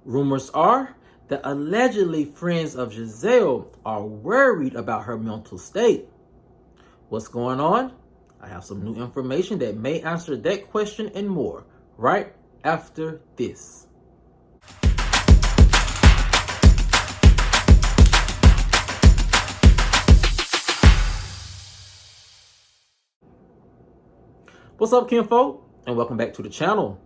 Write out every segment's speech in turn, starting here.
Rumors are that allegedly friends of Gizelle are worried about her mental state. What's going on? I have some new information that may answer that question and more right after this. What's up, kinfolk? And welcome back to the channel.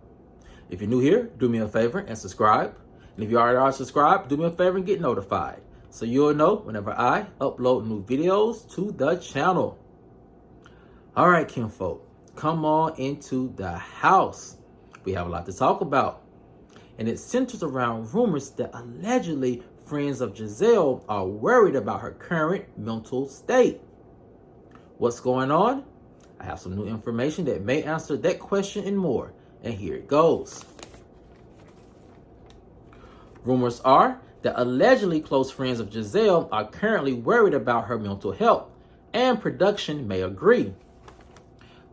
If you're new here, do me a favor and subscribe. And if you already are subscribed, do me a favor and get notified, so you'll know whenever I upload new videos to the channel. All right, kinfolk, come on into the house. We have a lot to talk about, and it centers around rumors that allegedly friends of Gizelle are worried about her current mental state. What's going on? I have some new information that may answer that question and more, and here it goes. Rumors are that allegedly close friends of Gizelle are currently worried about her mental health, and production may agree.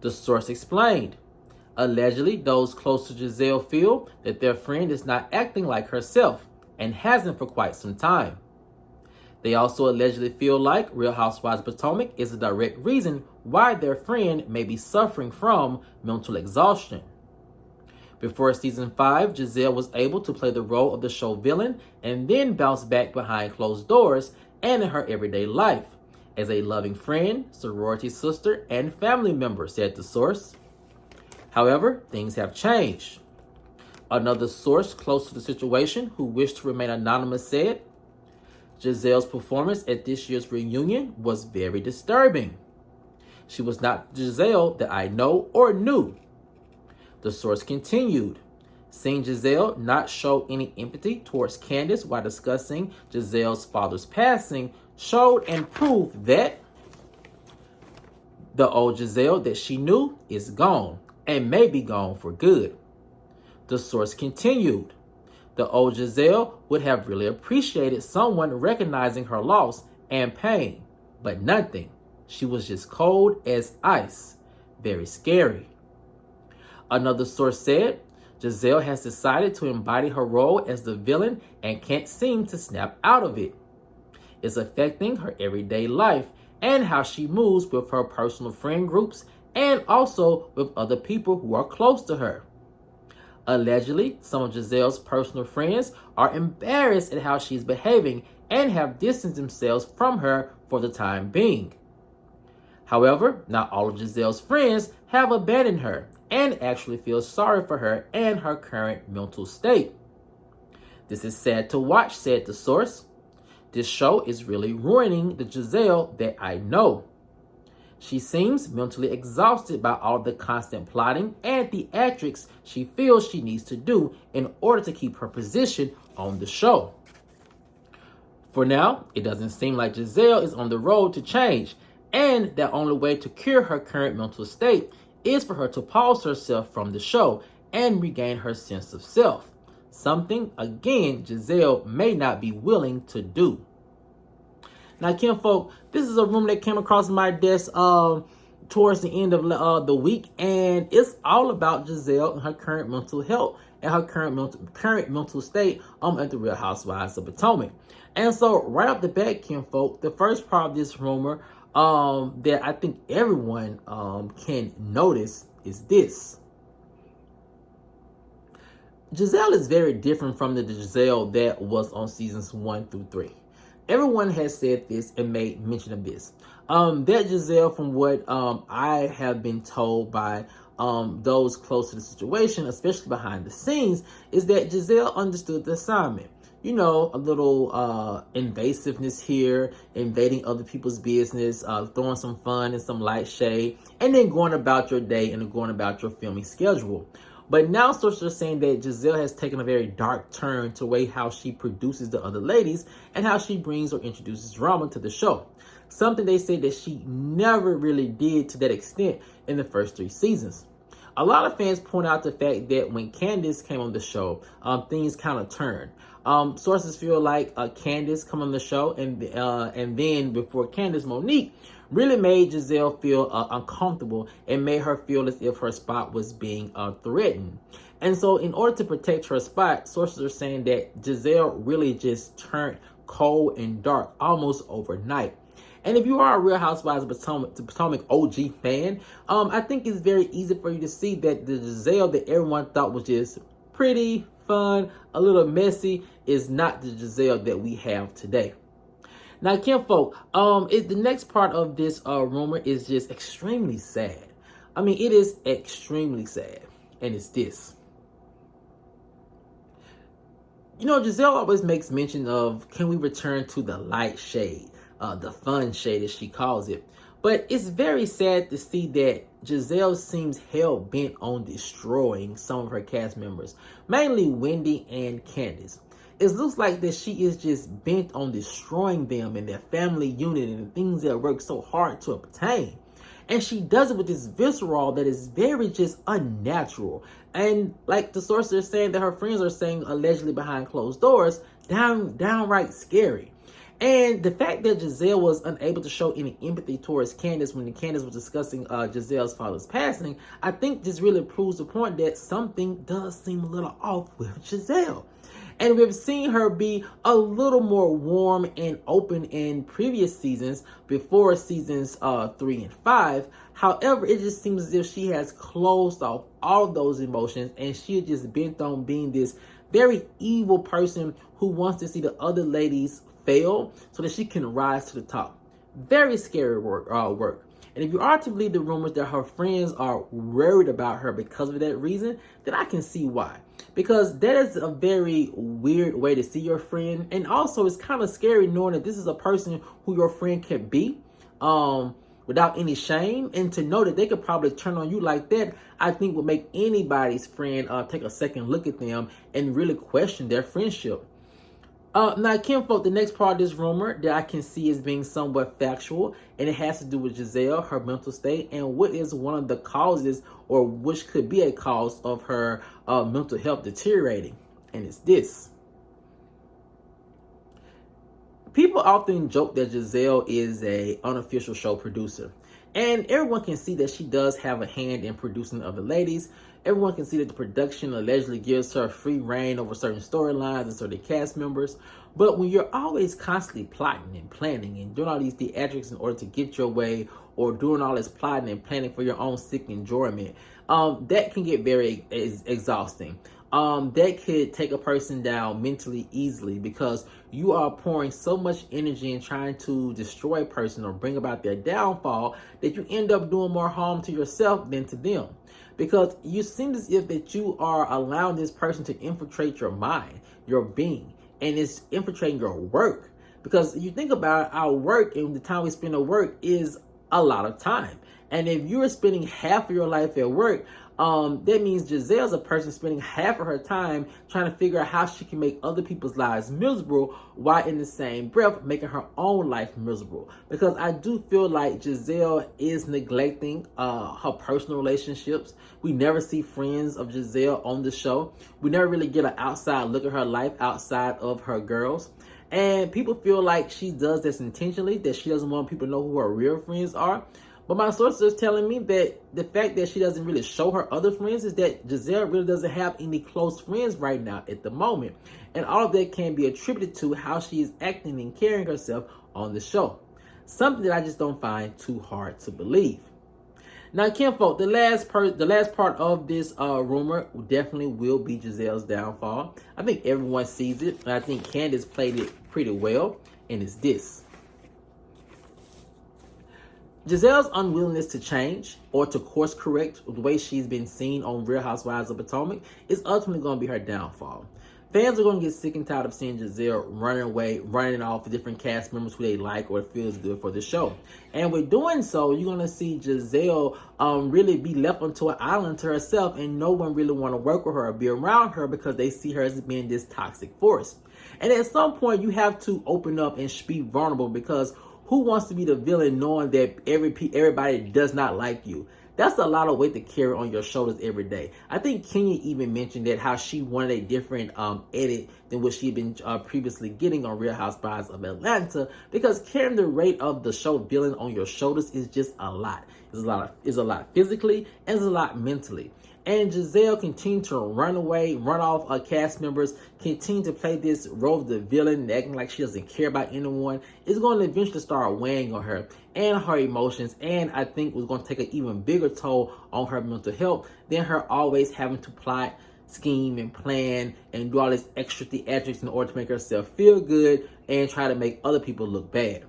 The source explained, allegedly those close to Gizelle feel that their friend is not acting like herself and hasn't for quite some time. They also allegedly feel like Real Housewives of Potomac is a direct reason why their friend may be suffering from mental exhaustion. Before season 5, Gizelle was able to play the role of the show villain and then bounce back behind closed doors and in her everyday life as a loving friend, sorority sister, and family member, said the source. However, things have changed. Another source close to the situation who wished to remain anonymous said, Gizelle's performance at this year's reunion was very disturbing. She was not Gizelle that I know or knew. The source continued, seeing Gizelle not show any empathy towards Candace while discussing Gizelle's father's passing showed and proved that the old Gizelle that she knew is gone and may be gone for good. The source continued, the old Gizelle would have really appreciated someone recognizing her loss and pain, but nothing. She was just cold as ice. Very scary. Another source said, Gizelle has decided to embody her role as the villain and can't seem to snap out of it. It's affecting her everyday life and how she moves with her personal friend groups and also with other people who are close to her. Allegedly, some of Gizelle's personal friends are embarrassed at how she's behaving and have distanced themselves from her for the time being. However, not all of Gizelle's friends have abandoned her and actually feel sorry for her and her current mental state. This is sad to watch, said the source. This show is really ruining the Gizelle that I know. She seems mentally exhausted by all the constant plotting and theatrics she feels she needs to do in order to keep her position on the show. For now, it doesn't seem like Gizelle is on the road to change, and the only way to cure her current mental state is for her to pause herself from the show and regain her sense of self. Something, again, Gizelle may not be willing to do. Now, kinfolk, this is a rumor that came across my desk towards the end of the week, and it's all about Gizelle and her current mental health and her current mental state at the Real Housewives of Potomac. And so, right off the bat, kinfolk, the first part of this rumor that I think everyone can notice is this. Gizelle is very different from the Gizelle that was on seasons 1 through 3. Everyone has said this and made mention of this. That Gizelle, from what I have been told by those close to the situation, especially behind the scenes, is that Gizelle understood the assignment. You know, a little invasiveness here, invading other people's business, throwing some fun and some light shade, and then going about your day and going about your filming schedule. But now sources are saying that Gizelle has taken a very dark turn to the way how she produces the other ladies and how she brings or introduces drama to the show. Something they said that she never really did to that extent in the first 3 seasons. A lot of fans point out the fact that when Candiace came on the show, things kind of turned. Sources feel like Candiace come on the show, and then before Candiace, Monique really made Gizelle feel uncomfortable and made her feel as if her spot was being threatened. And so in order to protect her spot, sources are saying that Gizelle really just turned cold and dark almost overnight. And if you are a Real Housewives of Potomac OG fan, I think it's very easy for you to see that the Gizelle that everyone thought was just pretty, fun, a little messy, is not the Gizelle that we have today. Now, kinfolk, the next part of this rumor is just extremely sad. I mean, it is extremely sad, and it's this. You know, Gizelle always makes mention of, can we return to the light shade, the fun shade as she calls it. But it's very sad to see that Gizelle seems hell-bent on destroying some of her cast members, mainly Wendy and Candiace. It looks like that she is just bent on destroying them and their family unit and the things that work so hard to obtain. And she does it with this visceral that is very just unnatural. And like the sources are saying that her friends are saying allegedly behind closed doors, downright scary. And the fact that Gizelle was unable to show any empathy towards Candiace when Candiace was discussing Gizelle's father's passing, I think this really proves the point that something does seem a little off with Gizelle. And we've seen her be a little more warm and open in previous seasons, before seasons 3 and 5. However, it just seems as if she has closed off all of those emotions, and she just bent on being this very evil person who wants to see the other ladies fail so that she can rise to the top. Very scary work. And if you are to believe the rumors that her friends are worried about her because of that reason, then I can see why. Because that is a very weird way to see your friend. And also, it's kind of scary knowing that this is a person who your friend can be without any shame. And to know that they could probably turn on you like that, I think would make anybody's friend take a second look at them and really question their friendship. Now, kinfolk, the next part of this rumor that I can see as being somewhat factual, and it has to do with Gizelle, her mental state, and what is one of the causes, or which could be a cause of her mental health deteriorating. And it's this. People often joke that Gizelle is an unofficial show producer. And everyone can see that she does have a hand in producing other ladies. Everyone can see that the production allegedly gives her free reign over certain storylines and certain cast members. But when you're always constantly plotting and planning and doing all these theatrics in order to get your way, or doing all this plotting and planning for your own sick enjoyment, that can get very exhausting. That could take a person down mentally easily, because you are pouring so much energy in trying to destroy a person or bring about their downfall that you end up doing more harm to yourself than to them. Because you seem as if that you are allowing this person to infiltrate your mind, your being, and it's infiltrating your work. Because you think about it, our work and the time we spend at work is a lot of time. And if you're spending half of your life at work, that means Gizelle's a person spending half of her time trying to figure out how she can make other people's lives miserable, while in the same breath making her own life miserable. Because I do feel like Gizelle is neglecting her personal relationships. We never see friends of Gizelle on the show. We never really get an outside look at her life outside of her girls. And people feel like she does this intentionally, that she doesn't want people to know who her real friends are. But my sources are telling me that the fact that she doesn't really show her other friends is that Gizelle really doesn't have any close friends right now at the moment. And all of that can be attributed to how she is acting and carrying herself on the show. Something that I just don't find too hard to believe. Now, kinfolk, the last part of this rumor definitely will be Gizelle's downfall. I think everyone sees it, and I think Candiace played it pretty well, and it's this. Gizelle's unwillingness to change or to course correct the way she's been seen on Real Housewives of Potomac is ultimately going to be her downfall. Fans are going to get sick and tired of seeing Gizelle running away, running off the different cast members who they like or feels good for the show. And with doing so, you're going to see Gizelle really be left onto an island to herself, and no one really want to work with her or be around her because they see her as being this toxic force. And at some point, you have to open up and be vulnerable, because who wants to be the villain knowing that everybody does not like you? That's a lot of weight to carry on your shoulders every day. I think Kenya even mentioned that how she wanted a different edit than what she'd been previously getting on Real Housewives of Atlanta, because carrying the weight of the show villain on your shoulders is just a lot. It's a lot physically and it's a lot mentally. And Gizelle continued to run off cast members, continue to play this role of the villain, acting like she doesn't care about anyone. It's going to eventually start weighing on her and her emotions, and I think was going to take an even bigger toll on her mental health than her always having to plot, scheme, and plan and do all this extra theatrics in order to make herself feel good and try to make other people look bad.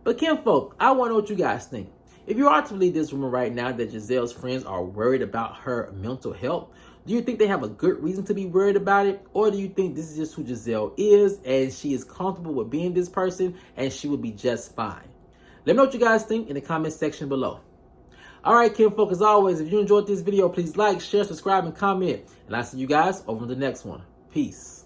But kinfolk, I want to know what you guys think. If you are to believe this rumor right now that Gizelle's friends are worried about her mental health, do you think they have a good reason to be worried about it? Or do you think this is just who Gizelle is and she is comfortable with being this person and she will be just fine? Let me know what you guys think in the comment section below. Alright, kinfolk, as always, if you enjoyed this video, please like, share, subscribe, and comment. And I'll see you guys over in the next one. Peace.